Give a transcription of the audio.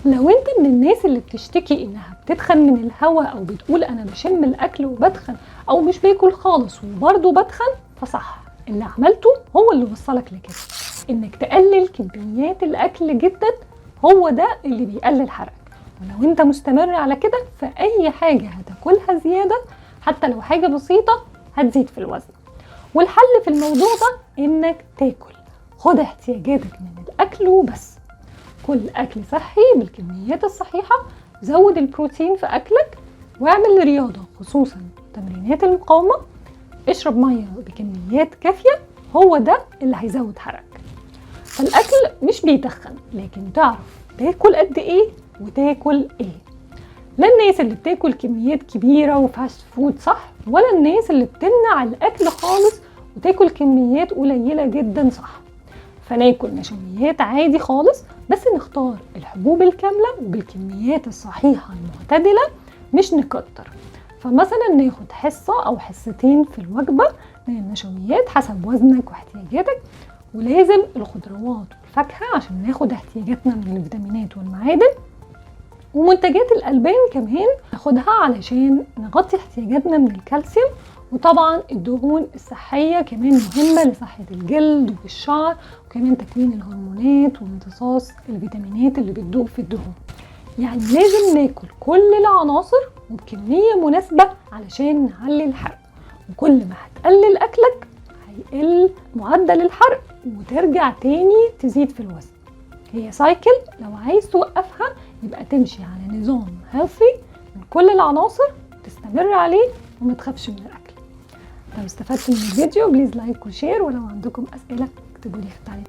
لو انت من الناس اللي بتشتكي انها بتتخن من الهواء او بتقول انا بشم الاكل وبتخن او مش باكل خالص وبرضه بتخن، فصح، اللي عملته هو اللي وصلك لكده. انك تقلل كميات الاكل جدا هو ده اللي بيقلل حرقك، ولو انت مستمر على كده فاي حاجة هتاكلها زيادة حتى لو حاجة بسيطة هتزيد في الوزن. والحل في الموضوع ده انك تاكل، خد احتياجاتك من الاكل وبس. كل اكل صحي بالكميات الصحيحة، زود البروتين في اكلك، واعمل رياضة خصوصا تمرينات المقاومة، اشرب مية بكميات كافية، هو ده اللي هيزود حرقك. فالاكل مش بيتخن، لكن تعرف تاكل قد ايه وتاكل ايه. لا الناس اللي بتاكل كميات كبيرة وفاست فود صح، ولا الناس اللي بتمنع الاكل خالص وتاكل كميات قليلة جدا صح. فناكل نشويات عادي خالص، بس نختار الحبوب الكاملة وبالكميات الصحيحة المعتدلة، مش نكتر. فمثلا ناخد حصة او حصتين في الوجبة من النشويات حسب وزنك واحتياجاتك، ولازم الخضروات والفاكهة عشان ناخد احتياجاتنا من الفيتامينات والمعادن، ومنتجات الألبان كمان ناخدها علشان نغطي احتياجاتنا من الكالسيوم. وطبعا الدهون الصحية كمان مهمة لصحة الجلد والشعر، وكمان تكوين الهرمونات وامتصاص الفيتامينات اللي بتدوب في الدهون. يعني لازم ناكل كل العناصر وبكمية مناسبة علشان نعلي الحرق، وكل ما هتقلل أكلك هيقل معدل الحرق وترجع تاني تزيد في الوزن. هي سايكل، لو عايز توقفها يبقى تمشي على نظام هيلثي من كل العناصر، تستمر عليه وما تخافش من الأكل. لو استفدت من الفيديو بليز لايك وشير، ولو عندكم أسئلة اكتبوا لي في التعليقات.